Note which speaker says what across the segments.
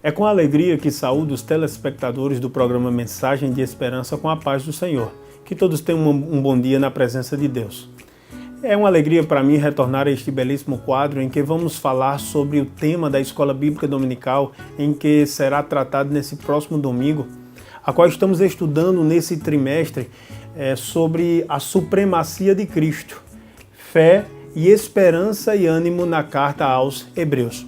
Speaker 1: É com alegria que saúdo os telespectadores do programa Mensagem de Esperança com a paz do Senhor. Que todos tenham um bom dia na presença de Deus. É uma alegria para mim retornar a este belíssimo quadro em que vamos falar sobre o tema da Escola Bíblica Dominical, em que será tratado nesse próximo domingo, a qual estamos estudando nesse trimestre sobre a supremacia de Cristo, fé e esperança e ânimo na carta aos Hebreus.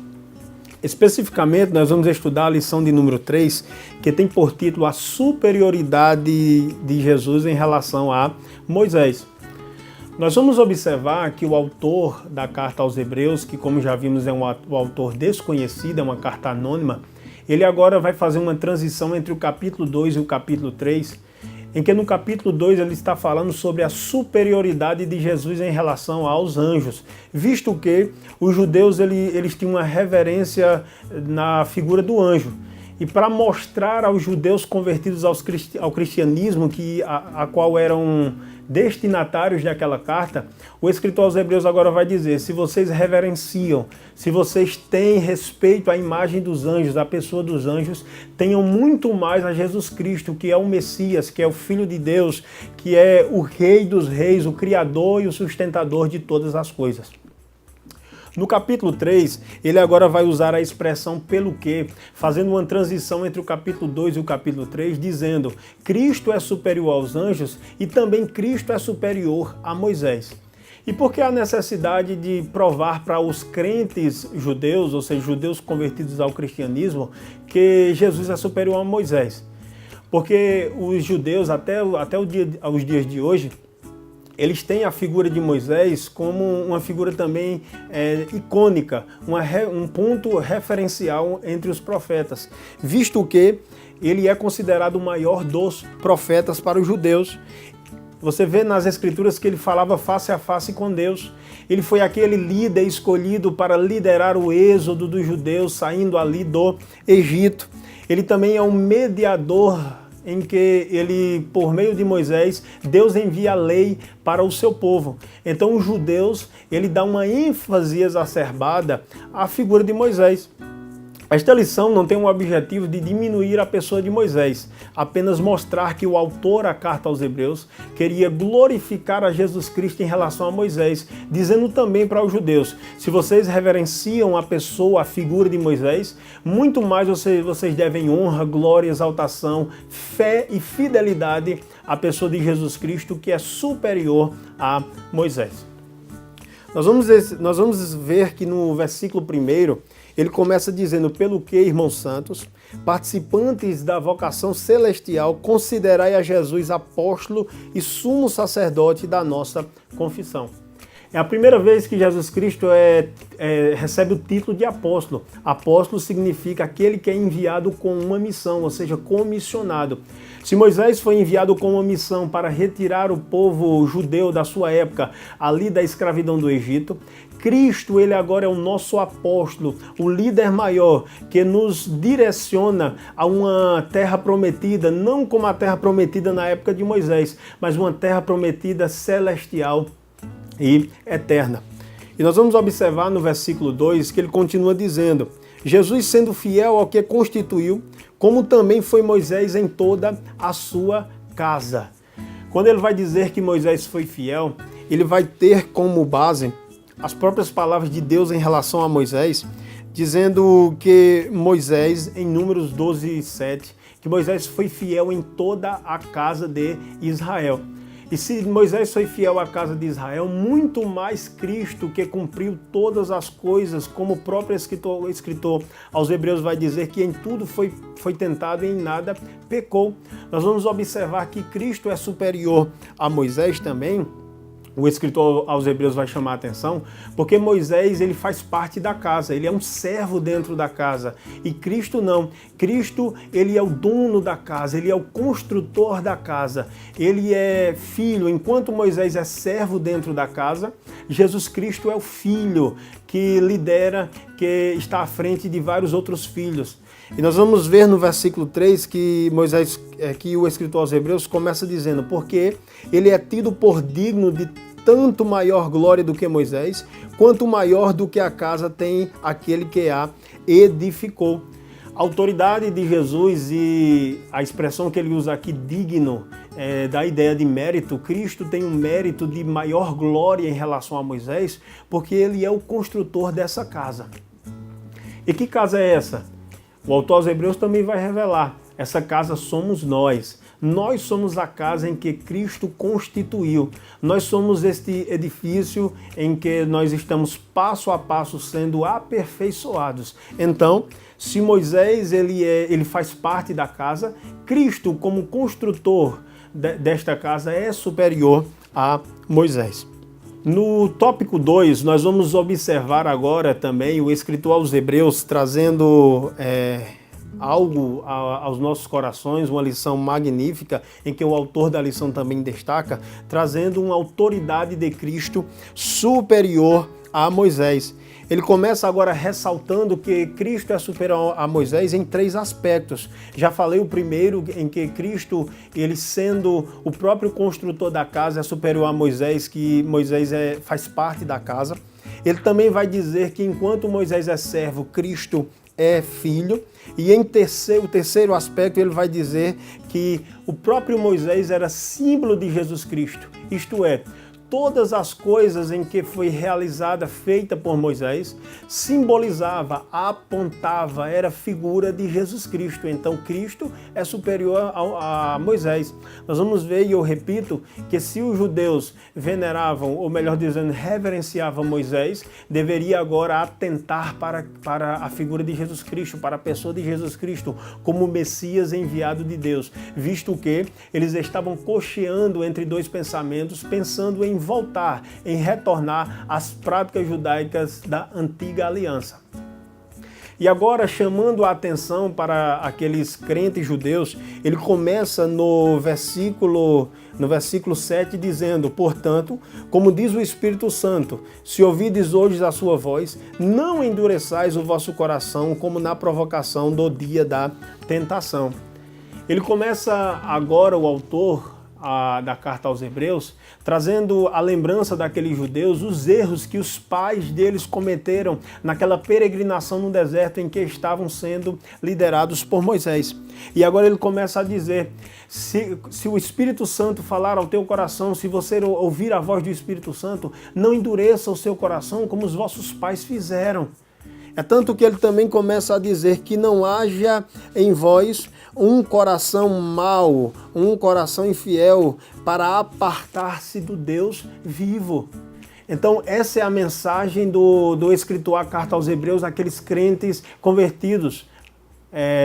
Speaker 1: Especificamente, nós vamos estudar a lição de número 3, que tem por título a superioridade de Jesus em relação a Moisés. Nós vamos observar que o autor da carta aos Hebreus, que como já vimos é um autor desconhecido, é uma carta anônima, ele agora vai fazer uma transição entre o capítulo 2 e o capítulo 3, em que no capítulo 2 ele está falando sobre a superioridade de Jesus em relação aos anjos, visto que os judeus eles tinham uma reverência na figura do anjo. E para mostrar aos judeus convertidos ao cristianismo, a qual eram destinatários daquela carta, o escritor aos Hebreus agora vai dizer: se vocês reverenciam, se vocês têm respeito à imagem dos anjos, à pessoa dos anjos, tenham muito mais a Jesus Cristo, que é o Messias, que é o Filho de Deus, que é o Rei dos Reis, o Criador e o sustentador de todas as coisas. No capítulo 3, ele agora vai usar a expressão pelo que, fazendo uma transição entre o capítulo 2 e o capítulo 3, dizendo: Cristo é superior aos anjos e também Cristo é superior a Moisés. E por que a necessidade de provar para os crentes judeus, ou seja, judeus convertidos ao cristianismo, que Jesus é superior a Moisés? Porque os judeus, até os dias de hoje, eles têm a figura de Moisés como uma figura também icônica, um ponto referencial entre os profetas, visto que ele é considerado o maior dos profetas para os judeus. Você vê nas Escrituras que ele falava face a face com Deus. Ele foi aquele líder escolhido para liderar o êxodo dos judeus saindo ali do Egito. Ele também é um mediador em que ele, por meio de Moisés, Deus envia a lei para o seu povo. Então os judeus, ele dá uma ênfase exacerbada à figura de Moisés. Esta lição não tem o objetivo de diminuir a pessoa de Moisés, apenas mostrar que o autor da carta aos Hebreus queria glorificar a Jesus Cristo em relação a Moisés, dizendo também para os judeus: se vocês reverenciam a pessoa, a figura de Moisés, muito mais vocês devem honra, glória, exaltação, fé e fidelidade à pessoa de Jesus Cristo, que é superior a Moisés. Nós vamos ver que no versículo 1, ele começa dizendo: pelo que, irmãos santos, participantes da vocação celestial, considerai a Jesus apóstolo e sumo sacerdote da nossa confissão. É a primeira vez que Jesus Cristo recebe o título de apóstolo. Apóstolo significa aquele que é enviado com uma missão, ou seja, comissionado. Se Moisés foi enviado com uma missão para retirar o povo judeu da sua época, ali da escravidão do Egito, Cristo, ele agora é o nosso apóstolo, o líder maior, que nos direciona a uma terra prometida, não como a terra prometida na época de Moisés, mas uma terra prometida celestial e eterna. E nós vamos observar no versículo 2 que ele continua dizendo: Jesus sendo fiel ao que constituiu, como também foi Moisés em toda a sua casa. Quando ele vai dizer que Moisés foi fiel, ele vai ter como base as próprias palavras de Deus em relação a Moisés, dizendo que Moisés, em Números 12, 7, que Moisés foi fiel em toda a casa de Israel. E se Moisés foi fiel à casa de Israel, muito mais Cristo, que cumpriu todas as coisas, como o próprio escritor aos Hebreus vai dizer que em tudo foi tentado e em nada pecou. Nós vamos observar que Cristo é superior a Moisés também. O escritor aos Hebreus vai chamar a atenção, porque Moisés ele faz parte da casa, ele é um servo dentro da casa, e Cristo não. Cristo ele é o dono da casa, ele é o construtor da casa, ele é filho. Enquanto Moisés é servo dentro da casa, Jesus Cristo é o filho que lidera, que está à frente de vários outros filhos. E nós vamos ver no versículo 3 que que o escritor aos Hebreus começa dizendo: porque ele é tido por digno de tanto maior glória do que Moisés, quanto maior do que a casa tem aquele que a edificou. A autoridade de Jesus e a expressão que ele usa aqui, digno, da ideia de mérito. Cristo tem um mérito de maior glória em relação a Moisés, porque ele é o construtor dessa casa. E que casa é essa? O autor aos Hebreus também vai revelar. Essa casa somos nós. Nós somos a casa em que Cristo constituiu. Nós somos este edifício em que nós estamos passo a passo sendo aperfeiçoados. Então, se Moisés ele faz parte da casa, Cristo, como construtor desta casa, é superior a Moisés. No tópico 2, nós vamos observar agora também o escritor aos Hebreus trazendo algo aos nossos corações, uma lição magnífica, em que o autor da lição também destaca, trazendo uma autoridade de Cristo superior a Moisés. Ele começa agora ressaltando que Cristo é superior a Moisés em 3 aspectos. Já falei o primeiro, em que Cristo, ele sendo o próprio construtor da casa, é superior a Moisés, que Moisés faz parte da casa. Ele também vai dizer que enquanto Moisés é servo, Cristo é filho. E o terceiro aspecto, ele vai dizer que o próprio Moisés era símbolo de Jesus Cristo. Isto é, todas as coisas em que foi realizada, feita por Moisés, simbolizava, apontava, era figura de Jesus Cristo. Então, Cristo é superior a Moisés. Nós vamos ver, e eu repito, que se os judeus veneravam, ou melhor dizendo, reverenciavam Moisés, deveria agora atentar para a figura de Jesus Cristo, para a pessoa de Jesus Cristo, como Messias enviado de Deus, visto que eles estavam cocheando entre 2 pensamentos, pensando em voltar, em retornar às práticas judaicas da antiga aliança. E agora, chamando a atenção para aqueles crentes judeus, ele começa no versículo 7 dizendo: portanto, como diz o Espírito Santo, se ouvides hoje a sua voz, não endureçais o vosso coração como na provocação do dia da tentação. Ele começa agora, o autor da carta aos Hebreus, trazendo a lembrança daqueles judeus, os erros que os pais deles cometeram naquela peregrinação no deserto em que estavam sendo liderados por Moisés. E agora ele começa a dizer, se o Espírito Santo falar ao teu coração, se você ouvir a voz do Espírito Santo, não endureça o seu coração como os vossos pais fizeram. É tanto que ele também começa a dizer que não haja em vós um coração mau, um coração infiel, para apartar-se do Deus vivo. Então essa é a mensagem do escritor à carta aos Hebreus, aqueles crentes convertidos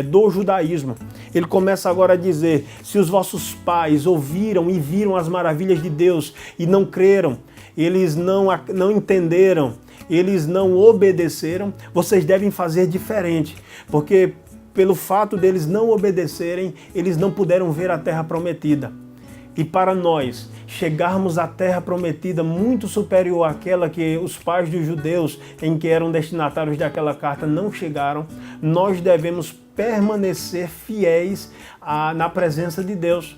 Speaker 1: do judaísmo. Ele começa agora a dizer, se os vossos pais ouviram e viram as maravilhas de Deus e não creram, eles não entenderam, eles não obedeceram, vocês devem fazer diferente, porque pelo fato deles não obedecerem, eles não puderam ver a terra prometida. E para nós chegarmos à terra prometida muito superior àquela que os pais dos judeus, em que eram destinatários daquela carta, não chegaram, nós devemos permanecer fiéis na presença de Deus.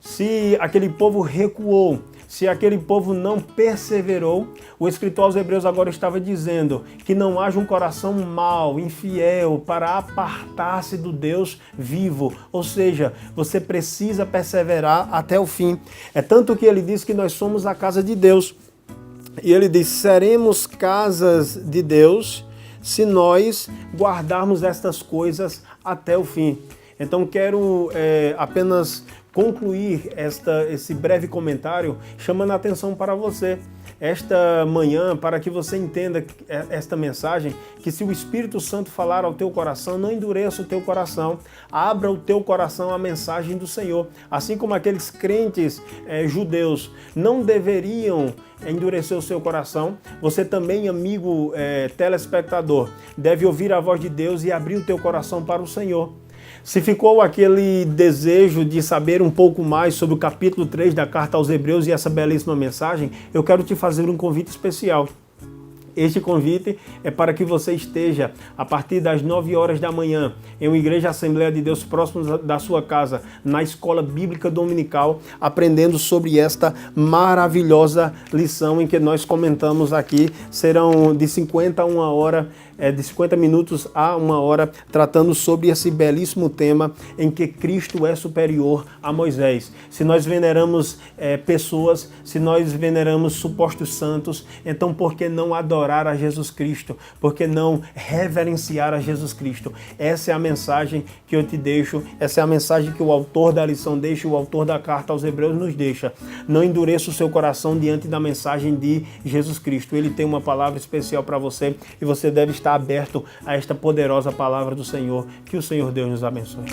Speaker 1: Se aquele povo recuou, se aquele povo não perseverou, o escritor aos Hebreus agora estava dizendo que não haja um coração mau, infiel, para apartar-se do Deus vivo. Ou seja, você precisa perseverar até o fim. É tanto que ele diz que nós somos a casa de Deus. E ele diz, seremos casas de Deus se nós guardarmos estas coisas até o fim. Então quero apenas concluir esse breve comentário chamando a atenção para você esta manhã, para que você entenda esta mensagem, que se o Espírito Santo falar ao teu coração, não endureça o teu coração, abra o teu coração à mensagem do Senhor. Assim como aqueles crentes judeus não deveriam endurecer o seu coração, você também, amigo telespectador, deve ouvir a voz de Deus e abrir o teu coração para o Senhor. Se ficou aquele desejo de saber um pouco mais sobre o capítulo 3 da carta aos Hebreus e essa belíssima mensagem, eu quero te fazer um convite especial. Este convite é para que você esteja a partir das 9 horas da manhã em uma igreja Assembleia de Deus próximo da sua casa, na Escola Bíblica Dominical, aprendendo sobre esta maravilhosa lição em que nós comentamos aqui. Serão de 50 a 1 hora de 50 minutos a 1 hora, tratando sobre esse belíssimo tema em que Cristo é superior a Moisés. Se nós veneramos pessoas, se nós veneramos supostos santos, então por que não adorar a Jesus Cristo? Por que não reverenciar a Jesus Cristo? Essa é a mensagem que eu te deixo, essa é a mensagem que o autor da lição deixa, o autor da carta aos Hebreus nos deixa. Não endureça o seu coração diante da mensagem de Jesus Cristo. Ele tem uma palavra especial para você e você deve estar aberto a esta poderosa palavra do Senhor. Que o Senhor Deus nos abençoe.